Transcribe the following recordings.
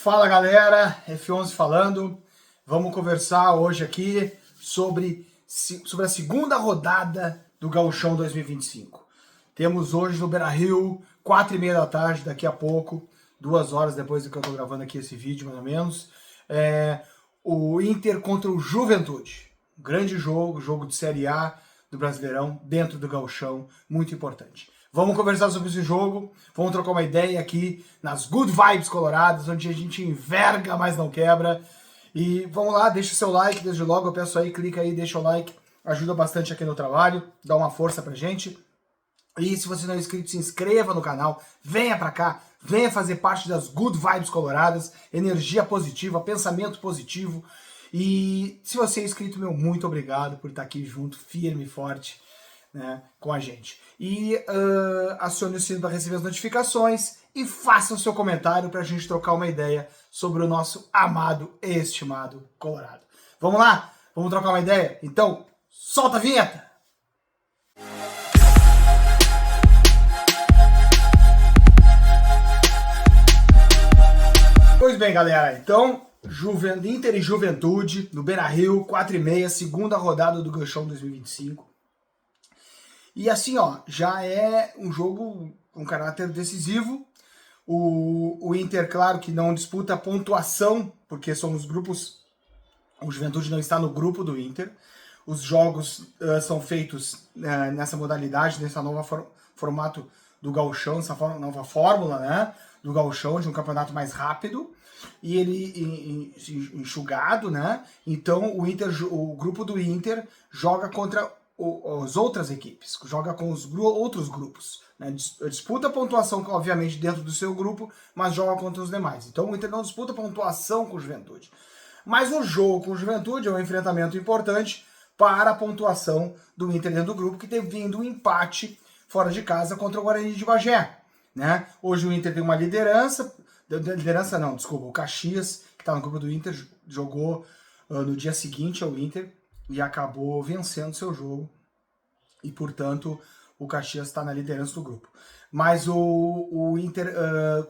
Fala galera, F11 falando. Vamos conversar hoje aqui sobre a segunda rodada do Gauchão 2025. Temos hoje no Beira-Rio, 4h30 da tarde, daqui a pouco, 2 horas depois do que eu estou gravando aqui esse vídeo, mais ou menos, o Inter contra o Juventude. Grande jogo de Série A do Brasileirão, dentro do Gauchão, muito importante. Vamos conversar sobre esse jogo, vamos trocar uma ideia aqui nas Good Vibes Coloradas, onde a gente enverga, mas não quebra. E vamos lá, deixa o seu like, desde logo eu peço aí, clica aí, deixa o like, ajuda bastante aqui no trabalho, dá uma força pra gente. E se você não é inscrito, se inscreva no canal, venha pra cá, venha fazer parte das Good Vibes Coloradas, energia positiva, pensamento positivo. E se você é inscrito, meu, muito obrigado por estar aqui junto, firme e forte, né, com a gente. E acione o sino para receber as notificações e faça o seu comentário para a gente trocar uma ideia sobre o nosso amado e estimado Colorado. Vamos lá? Vamos trocar uma ideia? Então, solta a vinheta! Pois bem, galera, então, Inter e Juventude, no Beira-Rio, 4h30, segunda rodada do Gauchão 2025. E assim, ó, já é um jogo com caráter decisivo. O Inter, claro que não disputa pontuação, porque são os grupos, o Juventude não está no grupo do Inter. Os jogos são feitos nessa modalidade, nesse novo formato do Gauchão, essa nova fórmula, né, do Gauchão, de um campeonato mais rápido, e ele enxugado, né, então o grupo do Inter joga contra as outras equipes, joga com os outros grupos, né? Disputa pontuação, obviamente, dentro do seu grupo, mas joga contra os demais. Então o Inter não disputa pontuação com o Juventude. Mas o jogo com o Juventude é um enfrentamento importante para a pontuação do Inter dentro do grupo, que tem vindo um empate fora de casa contra o Guarani de Bagé, né? Hoje o Inter tem uma liderança, o Caxias, que está no grupo do Inter, jogou no dia seguinte ao Inter, e acabou vencendo seu jogo, e portanto o Caxias está na liderança do grupo. Mas o Inter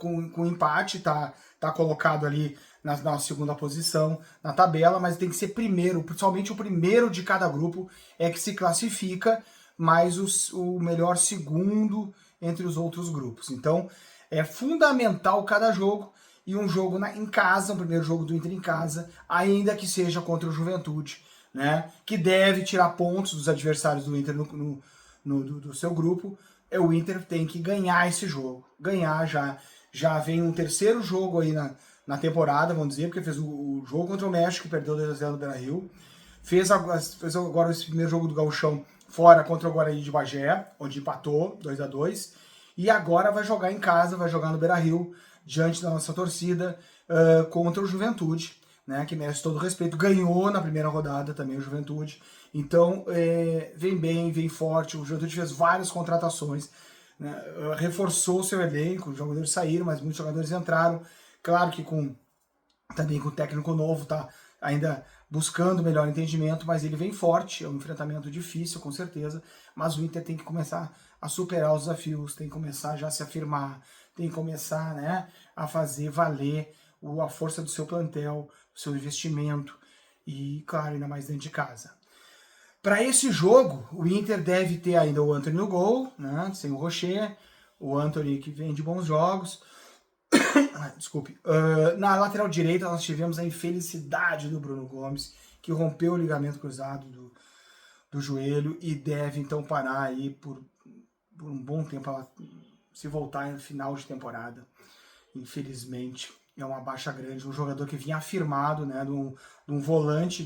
com empate está colocado ali na segunda posição na tabela, mas tem que ser primeiro, principalmente o primeiro de cada grupo é que se classifica, mais o melhor segundo entre os outros grupos. Então é fundamental cada jogo, e um jogo em casa, o primeiro jogo do Inter em casa, ainda que seja contra o Juventude, né, que deve tirar pontos dos adversários do Inter do seu grupo. O Inter tem que ganhar esse jogo. Ganhar já vem um terceiro jogo aí na temporada, vamos dizer, porque fez o jogo contra o México, perdeu 2-0 no Beira-Rio. Fez agora esse primeiro jogo do Gauchão fora contra o Guarani de Bagé, onde empatou 2-2. E agora vai jogar em casa, vai jogar no Beira-Rio, diante da nossa torcida, contra o Juventude, né, que merece todo o respeito. Ganhou na primeira rodada também o Juventude. Então, vem bem, vem forte. O Juventude fez várias contratações, né, reforçou seu elenco, os jogadores saíram, mas muitos jogadores entraram. Claro que também com o técnico novo, tá ainda buscando melhor entendimento, mas ele vem forte. É um enfrentamento difícil, com certeza, mas o Inter tem que começar a superar os desafios, tem que começar já a se afirmar, tem que começar, né, a fazer valer a força do seu plantel, o seu investimento, e, claro, ainda mais dentro de casa. Para esse jogo, o Inter deve ter ainda o Antony no gol, né, sem o Rocher, o Antony que vem de bons jogos. Desculpe. Na lateral direita nós tivemos a infelicidade do Bruno Gomes, que rompeu o ligamento cruzado do joelho e deve então parar aí por um bom tempo, se voltar no final de temporada. Infelizmente, é uma baixa grande. Um jogador que vinha afirmado, né, de um volante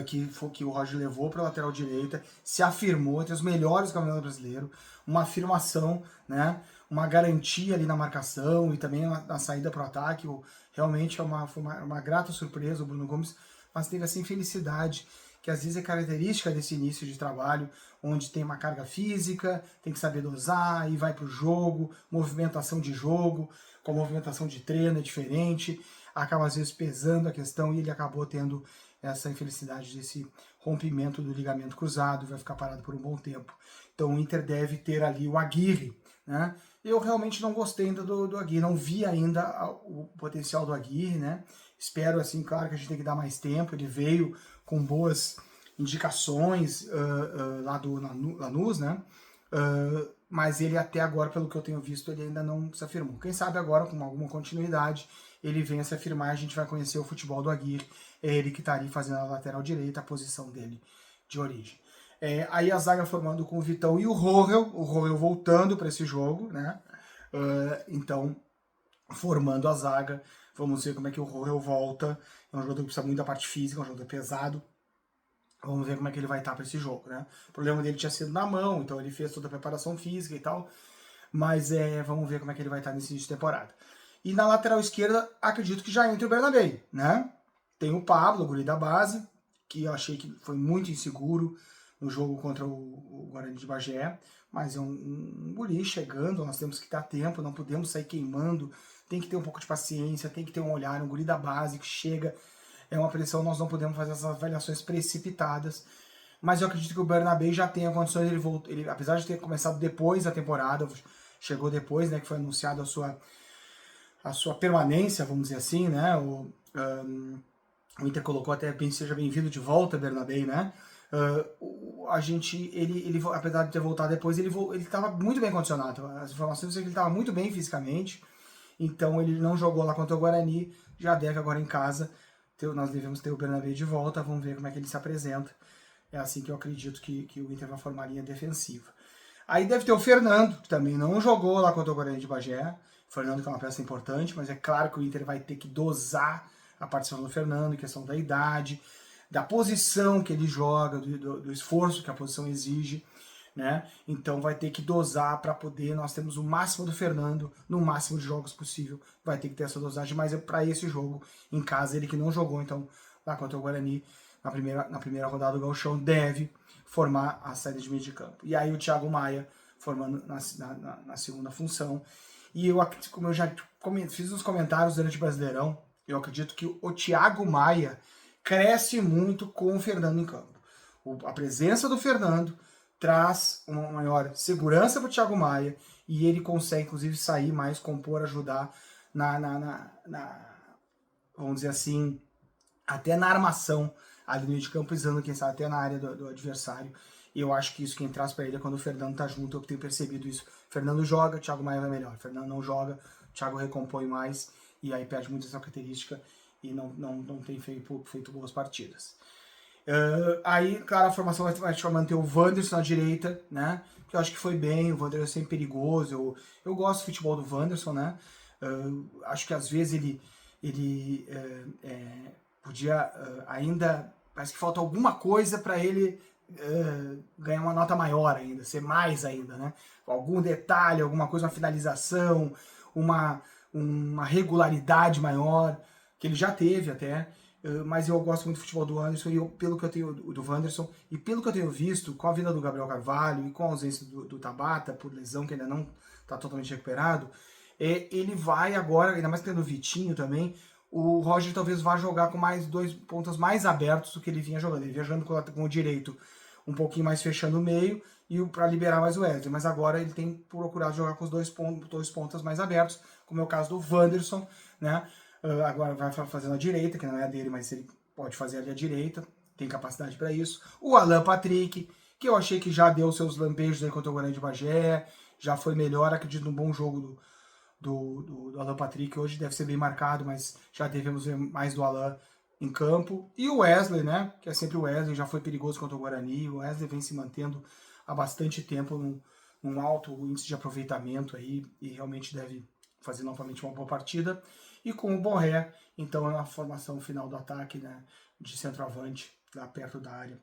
que o Roger levou para a lateral direita, se afirmou entre os melhores do Campeonato Brasileiro, uma afirmação, né, uma garantia ali na marcação e também na saída para o ataque. Realmente foi uma grata surpresa o Bruno Gomes, mas teve essa infelicidade, que às vezes é característica desse início de trabalho, onde tem uma carga física, tem que saber dosar, e vai para o jogo, movimentação de jogo, com a movimentação de treino é diferente, acaba às vezes pesando a questão, e ele acabou tendo essa infelicidade desse rompimento do ligamento cruzado, vai ficar parado por um bom tempo. Então o Inter deve ter ali o Aguirre, né, eu realmente não gostei ainda do Aguirre, não vi ainda o potencial do Aguirre, né? Espero, assim, claro que a gente tem que dar mais tempo, ele veio com boas indicações lá do Lanús, né? Mas ele até agora, pelo que eu tenho visto, ele ainda não se afirmou. Quem sabe agora, com alguma continuidade, ele venha se afirmar, a gente vai conhecer o futebol do Aguirre, é ele que estaria fazendo a lateral direita, a posição dele de origem. Aí a zaga formando com o Vitão e o Rohel voltando para esse jogo, né? Então, formando a zaga, vamos ver como é que o Rohel volta. É um jogador que precisa muito da parte física, é um jogador pesado. Vamos ver como é que ele vai estar para esse jogo, né? O problema dele tinha sido na mão, então ele fez toda a preparação física e tal. Mas vamos ver como é que ele vai estar nesse início de temporada. E na lateral esquerda, acredito que já entra o Bernabé, né? Tem o Pablo, o guri da base, que eu achei que foi muito inseguro no jogo contra o Guarani de Bagé, mas é um guri chegando, nós temos que dar tempo, não podemos sair queimando, tem que ter um pouco de paciência, tem que ter um olhar, um guri da base que chega, é uma pressão, nós não podemos fazer essas avaliações precipitadas, mas eu acredito que o Bernabé já tem a condições, ele apesar de ter começado depois da temporada, chegou depois, né, que foi anunciado a sua permanência, vamos dizer assim, né, o Inter colocou até seja bem-vindo de volta, Bernabé, né, ele, apesar de ter voltado depois, ele estava muito bem condicionado, as informações dizem que ele estava muito bem fisicamente, então ele não jogou lá contra o Guarani, já deve agora em casa, nós devemos ter o Bernabé de volta, vamos ver como é que ele se apresenta. É assim que eu acredito que o Inter vai formar a linha defensiva. Aí deve ter o Fernando, que também não jogou lá contra o Guarani de Bagé. O Fernando que é uma peça importante, mas é claro que o Inter vai ter que dosar a participação do Fernando, em questão da idade, da posição que ele joga, do esforço que a posição exige, né? Então vai ter que dosar para poder, nós temos o máximo do Fernando, no máximo de jogos possível, vai ter que ter essa dosagem, mas é para esse jogo em casa, ele que não jogou, então lá contra o Guarani, na primeira rodada do Gauchão, deve formar a saída de meio de campo. E aí o Thiago Maia formando na segunda função. E eu, como eu já fiz nos comentários durante o Brasileirão, eu acredito que o Thiago Maia cresce muito com o Fernando em campo. A presença do Fernando traz uma maior segurança para o Thiago Maia e ele consegue, inclusive, sair mais, compor, ajudar vamos dizer assim, até na armação ali no meio de campo, pisando, quem sabe, até na área do adversário. E eu acho que isso quem traz para ele é quando o Fernando tá junto, eu tenho percebido isso. O Fernando joga, o Thiago Maia vai melhor. O Fernando não joga, o Thiago recompõe mais, e aí perde muito essa característica e não tem feito boas partidas. Aí, claro, a formação vai manter o Wanderson na direita, né? Que eu acho que foi bem, o Wanderson é sempre perigoso. Eu gosto do futebol do Wanderson, né? Acho que às vezes ele podia ainda, parece que falta alguma coisa para ele ganhar uma nota maior ainda, ser mais ainda, né? Algum detalhe, alguma coisa, uma finalização, uma regularidade maior, que ele já teve até, mas eu gosto muito do futebol do Wanderson, e pelo que eu tenho do Wanderson, e pelo que eu tenho visto, com a vinda do Gabriel Carvalho e com a ausência do Tabata, por lesão que ainda não está totalmente recuperado, ele vai agora, ainda mais tendo o Vitinho também, o Roger talvez vá jogar com mais 2 pontas mais abertos do que ele vinha jogando. Ele vinha jogando com o direito um pouquinho mais fechando o meio e para liberar mais o Wesley. Mas agora ele tem procurado jogar com os dois pontas mais abertos, como é o caso do Wanderson, né? Agora vai fazendo a direita, que não é a dele, mas ele pode fazer ali a direita, tem capacidade para isso. O Alan Patrick, que eu achei que já deu seus lampejos aí contra o Guarani de Bagé, já foi melhor, acredito, num bom jogo do Alan Patrick. Hoje deve ser bem marcado, mas já devemos ver mais do Alan em campo. E o Wesley, né? Que é sempre o Wesley, já foi perigoso contra o Guarani. O Wesley vem se mantendo há bastante tempo num alto índice de aproveitamento aí e realmente deve fazer novamente uma boa partida. E com o Borré, então é a formação final do ataque, né? De centroavante, lá perto da área.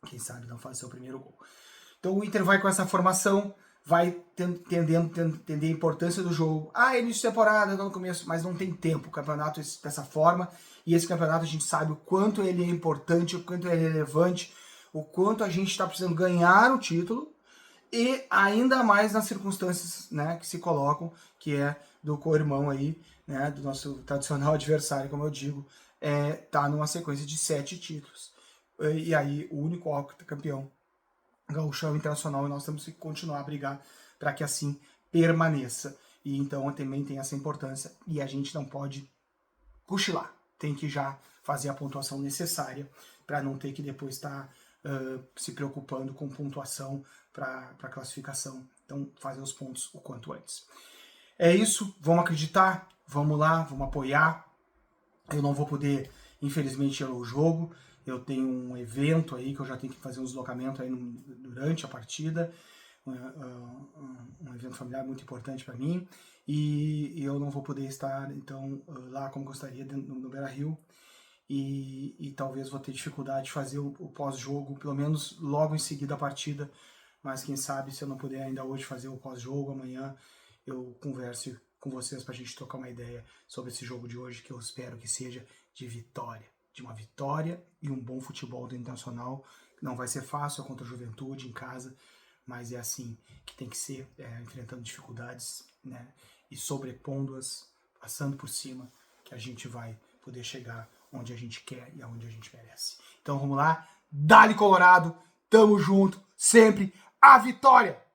Quem sabe não fazer seu primeiro gol. Então o Inter vai com essa formação, vai entender a importância do jogo. Início de temporada, no começo, mas não tem tempo. O campeonato dessa forma, e esse campeonato a gente sabe o quanto ele é importante, o quanto ele é relevante, o quanto a gente está precisando ganhar o título, e ainda mais nas circunstâncias, né, que se colocam, que é do co-irmão aí, né, do nosso tradicional adversário, como eu digo, tá numa sequência de 7 títulos. E aí o único campeão Gauchão Internacional, e nós temos que continuar a brigar para que assim permaneça. E então também tem essa importância e a gente não pode cochilar. Tem que já fazer a pontuação necessária para não ter que depois estar se preocupando com pontuação para classificação. Então, fazer os pontos o quanto antes. É isso, vamos acreditar, vamos lá, vamos apoiar. Eu não vou poder, infelizmente, ir ao jogo. Eu tenho um evento aí que eu já tenho que fazer um deslocamento aí durante a partida. Um evento familiar muito importante para mim. E eu não vou poder estar, então, lá como gostaria no Beira-Rio. E talvez vou ter dificuldade de fazer o pós-jogo, pelo menos logo em seguida a partida. Mas quem sabe, se eu não puder ainda hoje fazer o pós-jogo, amanhã eu converse com vocês para a gente trocar uma ideia sobre esse jogo de hoje, que eu espero que seja de vitória. De uma vitória e um bom futebol do Internacional. Não vai ser fácil contra a Juventude em casa, mas é assim que tem que ser, enfrentando dificuldades, né, e sobrepondo-as, passando por cima, que a gente vai poder chegar onde a gente quer e aonde a gente merece. Então vamos lá, Dale Colorado, tamo junto, sempre a vitória!